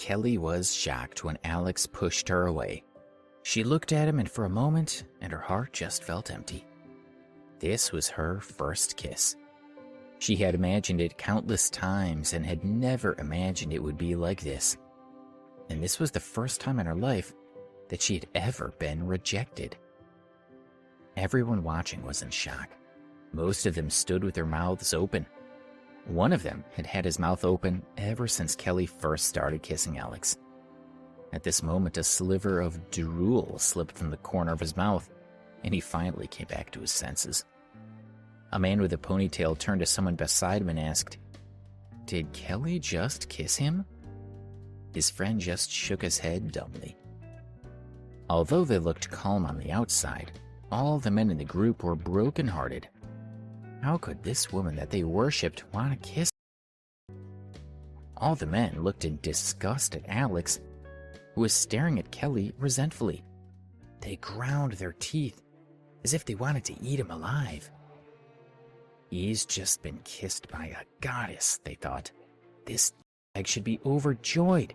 Kelly was shocked when Alex pushed her away. She looked at him, and for a moment, and her heart just felt empty. This was her first kiss. She had imagined it countless times and had never imagined it would be like this. And this was the first time in her life that she had ever been rejected. Everyone watching was in shock. Most of them stood with their mouths open. One of them had had his mouth open ever since Kelly first started kissing Alex. At this moment, a sliver of drool slipped from the corner of his mouth, and he finally came back to his senses. A man with a ponytail turned to someone beside him and asked, "Did Kelly just kiss him?" His friend just shook his head dumbly. Although they looked calm on the outside, all the men in the group were brokenhearted. How could this woman that they worshipped want to kiss? All the men looked in disgust at Alex, who was staring at Kelly resentfully. They ground their teeth as if they wanted to eat him alive. He's just been kissed by a goddess, they thought. This egg should be overjoyed,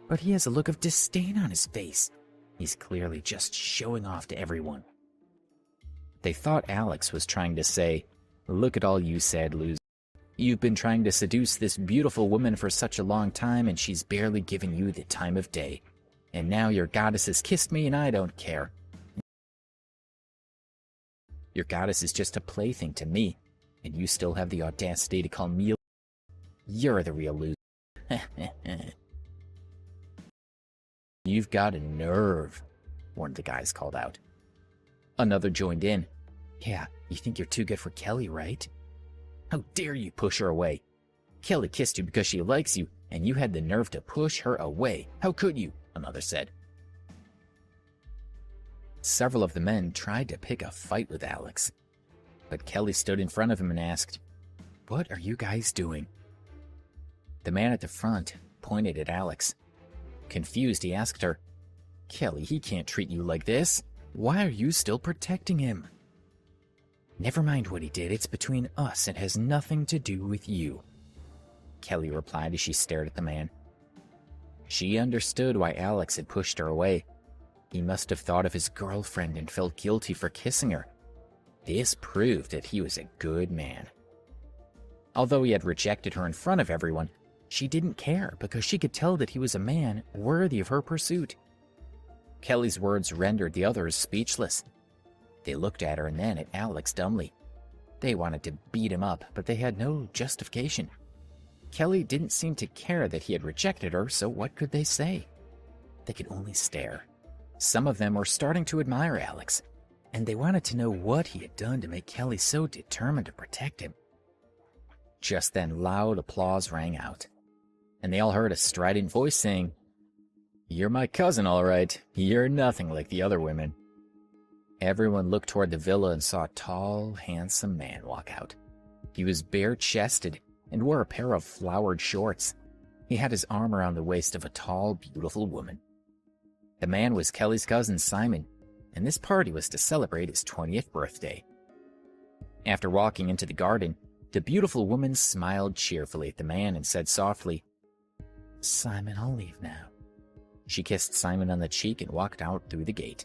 but he has a look of disdain on his face. He's clearly just showing off to everyone. They thought Alex was trying to say, "Look at all you sad losers. You've been trying to seduce this beautiful woman for such a long time, and she's barely given you the time of day. And now your goddess has kissed me, and I don't care. Your goddess is just a plaything to me, and you still have the audacity to call me. You're the real loser." "You've got a nerve," one of the guys called out. Another joined in. "Yeah, you think you're too good for Kelly, right? How dare you push her away? Kelly kissed you because she likes you, and you had the nerve to push her away. How could you?" another said. Several of the men tried to pick a fight with Alex, but Kelly stood in front of him and asked, "What are you guys doing?" The man at the front pointed at Alex. Confused, he asked her, "Kelly, he can't treat you like this. Why are you still protecting him?" "Never mind what he did. It's between us. It has nothing to do with you," Kelly replied as she stared at the man. She understood why Alex had pushed her away. He must have thought of his girlfriend and felt guilty for kissing her. This proved that he was a good man. Although he had rejected her in front of everyone, she didn't care because she could tell that he was a man worthy of her pursuit. Kelly's words rendered the others speechless. They looked at her and then at Alex dumbly. They wanted to beat him up, but they had no justification. Kelly didn't seem to care that he had rejected her, so what could they say? They could only stare. Some of them were starting to admire Alex, and they wanted to know what he had done to make Kelly so determined to protect him. Just then, loud applause rang out, and they all heard a strident voice saying, "You're my cousin, all right. You're nothing like the other women." Everyone looked toward the villa and saw a tall, handsome man walk out. He was bare-chested and wore a pair of flowered shorts. He had his arm around the waist of a tall, beautiful woman. The man was Kelly's cousin, Simon, and this party was to celebrate his 20th birthday. After walking into the garden, the beautiful woman smiled cheerfully at the man and said softly, "Simon, I'll leave now." She kissed Simon on the cheek and walked out through the gate.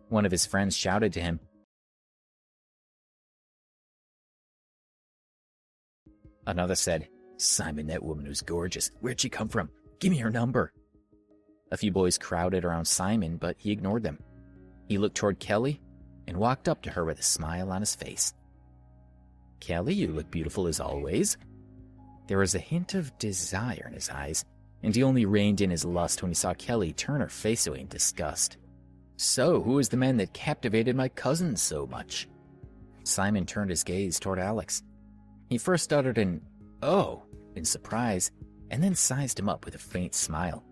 One of his friends shouted to him, Another said, "Simon, that woman was gorgeous. Where'd she come from? Give me her number." A few boys crowded around Simon, but he ignored them. He looked toward Kelly and walked up to her with a smile on his face. "Kelly, you look beautiful as always." There was a hint of desire in his eyes, and he only reined in his lust when he saw Kelly turn her face away in disgust. "So, who is the man that captivated my cousin so much?" Simon turned his gaze toward Alex. He first uttered an "oh" in surprise, and then sized him up with a faint smile.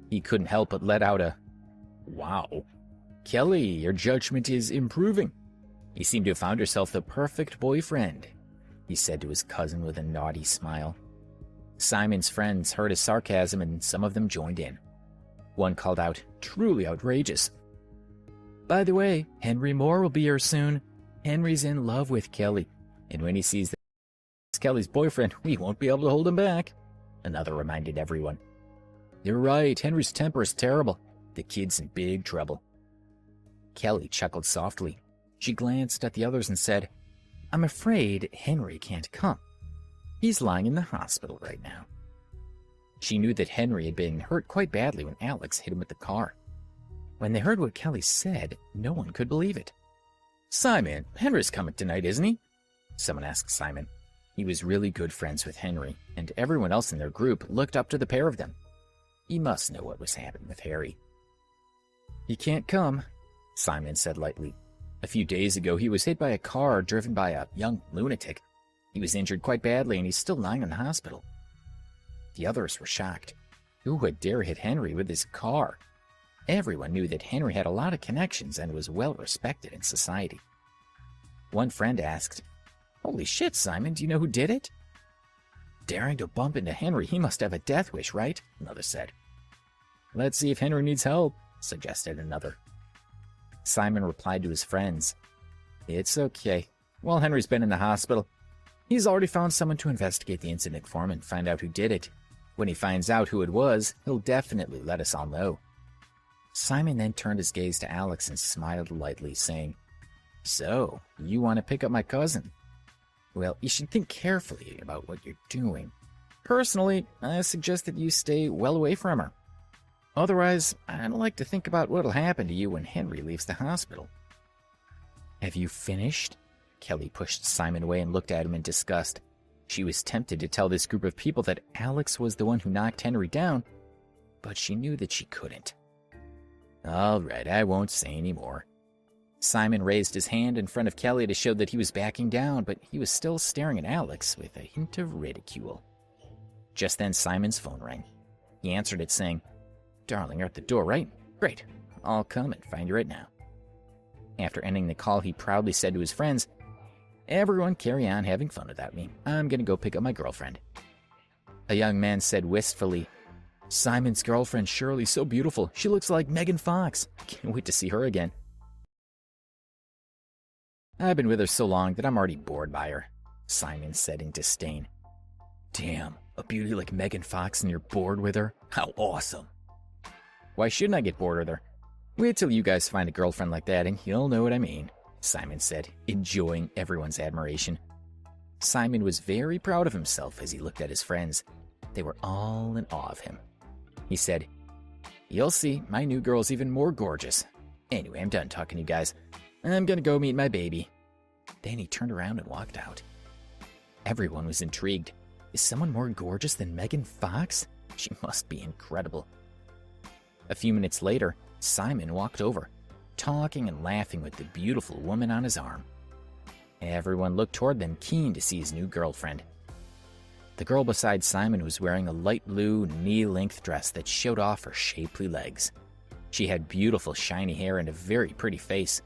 He couldn't help but let out a "wow." "Kelly, your judgment is improving. You seem to have found yourself the perfect boyfriend," he said to his cousin with a naughty smile. Simon's friends heard his sarcasm, and some of them joined in. One called out, "Truly outrageous." "By the way, Henry Moore will be here soon. Henry's in love with Kelly, and when he sees that he's Kelly's boyfriend, we won't be able to hold him back," another reminded everyone. You're right, Henry's temper is terrible. The kid's in big trouble. Kelly chuckled softly. She glanced at the others and said, I'm afraid Henry can't come. He's lying in the hospital right now. She knew that Henry had been hurt quite badly when Alex hit him with the car. When they heard what Kelly said, no one could believe it. Simon, Henry's coming tonight, isn't he? Someone asked Simon. He was really good friends with Henry, and everyone else in their group looked up to the pair of them. He must know what was happening with Harry. He can't come, Simon said lightly. A few days ago, he was hit by a car driven by a young lunatic. He was injured quite badly, and he's still lying in the hospital. The others were shocked. Who would dare hit Henry with his car? Everyone knew that Henry had a lot of connections and was well respected in society. One friend asked, Holy shit, Simon, do you know who did it? Daring to bump into Henry, he must have a death wish, right? Another said. Let's see if Henry needs help, suggested another. Simon replied to his friends, It's okay. Well, Henry's been in the hospital. He's already found someone to investigate the incident for him and find out who did it. When he finds out who it was, he'll definitely let us all know. Simon then turned his gaze to Alex and smiled lightly, saying, So, you want to pick up my cousin? Well, you should think carefully about what you're doing. Personally, I suggest that you stay well away from her. Otherwise, I'd like to think about what'll happen to you when Henry leaves the hospital. Have you finished? Kelly pushed Simon away and looked at him in disgust. She was tempted to tell this group of people that Alex was the one who knocked Henry down, but she knew that she couldn't. All right, I won't say any more. Simon raised his hand in front of Kelly to show that he was backing down, but he was still staring at Alex with a hint of ridicule. Just then, Simon's phone rang. He answered it, saying, Darling, you're at the door, right? Great. I'll come and find you right now. After ending the call, he proudly said to his friends, Everyone carry on having fun without me. I'm going to go pick up my girlfriend. A young man said wistfully, Simon's girlfriend Shirley's so beautiful. She looks like Megan Fox. Can't wait to see her again. I've been with her so long that I'm already bored by her, Simon said in disdain. Damn, a beauty like Megan Fox and you're bored with her? How awesome. Why shouldn't I get bored with her? Wait till you guys find a girlfriend like that and you'll know what I mean, Simon said, enjoying everyone's admiration. Simon was very proud of himself as he looked at his friends. They were all in awe of him. He said, You'll see, my new girl's even more gorgeous. Anyway, I'm done talking to you guys. I'm gonna go meet my baby. Then he turned around and walked out. Everyone was intrigued. Is someone more gorgeous than Megan Fox? She must be incredible. A few minutes later, Simon walked over, talking and laughing with the beautiful woman on his arm. Everyone looked toward them, keen to see his new girlfriend. The girl beside Simon was wearing a light blue, knee-length dress that showed off her shapely legs. She had beautiful, shiny hair and a very pretty face.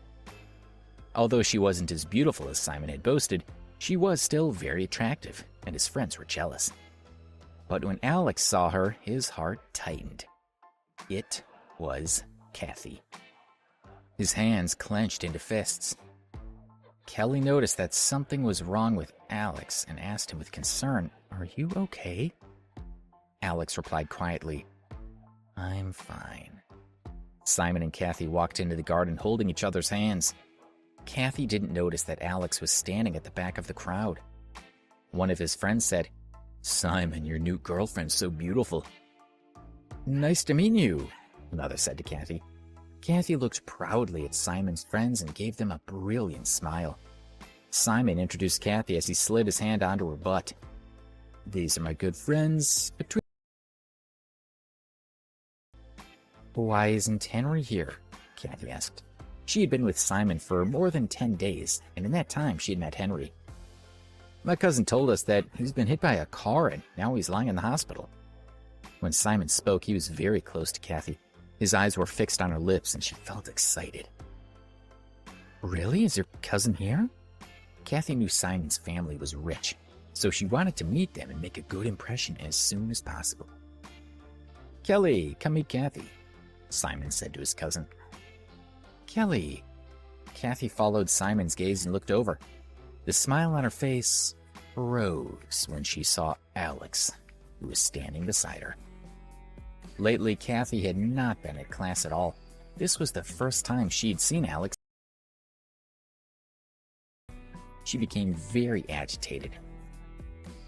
Although she wasn't as beautiful as Simon had boasted, she was still very attractive, and his friends were jealous. But when Alex saw her, his heart tightened. It was Cathy. His hands clenched into fists. Kelly noticed that something was wrong with Alex and asked him with concern, Are you okay? Alex replied quietly, I'm fine. Simon and Cathy walked into the garden holding each other's hands. Cathy didn't notice that Alex was standing at the back of the crowd. One of his friends said, Simon, your new girlfriend's so beautiful. Nice to meet you, another said to Cathy. Cathy looked proudly at Simon's friends and gave them a brilliant smile. Simon introduced Cathy as he slid his hand onto her butt. These are my good friends. Why isn't Henry here? Cathy asked. She had been with Simon for more than 10 days, and in that time she had met Henry. My cousin told us that he's been hit by a car and now he's lying in the hospital. When Simon spoke, he was very close to Cathy. His eyes were fixed on her lips and she felt excited. Really? Is your cousin here? Cathy knew Simon's family was rich, so she wanted to meet them and make a good impression as soon as possible. Kelly, come meet Cathy, Simon said to his cousin. Kelly. Cathy followed Simon's gaze and looked over. The smile on her face froze when she saw Alex, who was standing beside her. Lately, Cathy had not been at class at all. This was the first time she'd seen Alex. She became very agitated.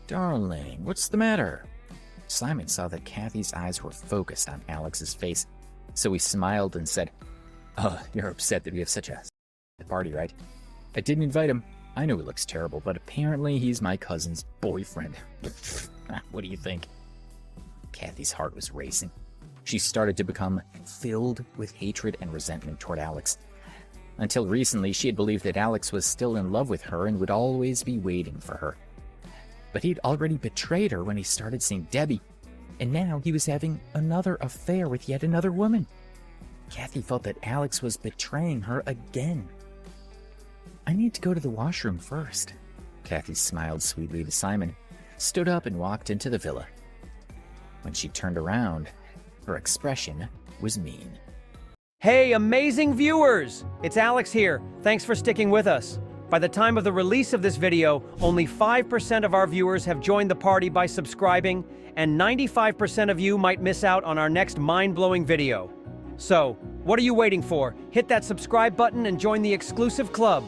"Darling, what's the matter?" Simon saw that Cathy's eyes were focused on Alex's face, so he smiled and said, "Oh, you're upset that we have such a party, right? I didn't invite him. I know he looks terrible, but apparently he's my cousin's boyfriend." What do you think? Cathy's heart was racing. She started to become filled with hatred and resentment toward Alex. Until recently, she had believed that Alex was still in love with her and would always be waiting for her. But he'd already betrayed her when he started seeing Debbie, and now he was having another affair with yet another woman. Cathy felt that Alex was betraying her again. "I need to go to the washroom first." Cathy smiled sweetly to Simon, stood up and walked into the villa. When she turned around, her expression was mean. Hey, amazing viewers! It's Alex here. Thanks for sticking with us. By the time of the release of this video, only 5% of our viewers have joined the party by subscribing, and 95% of you might miss out on our next mind-blowing video. So, what are you waiting for? Hit that subscribe button and join the exclusive club.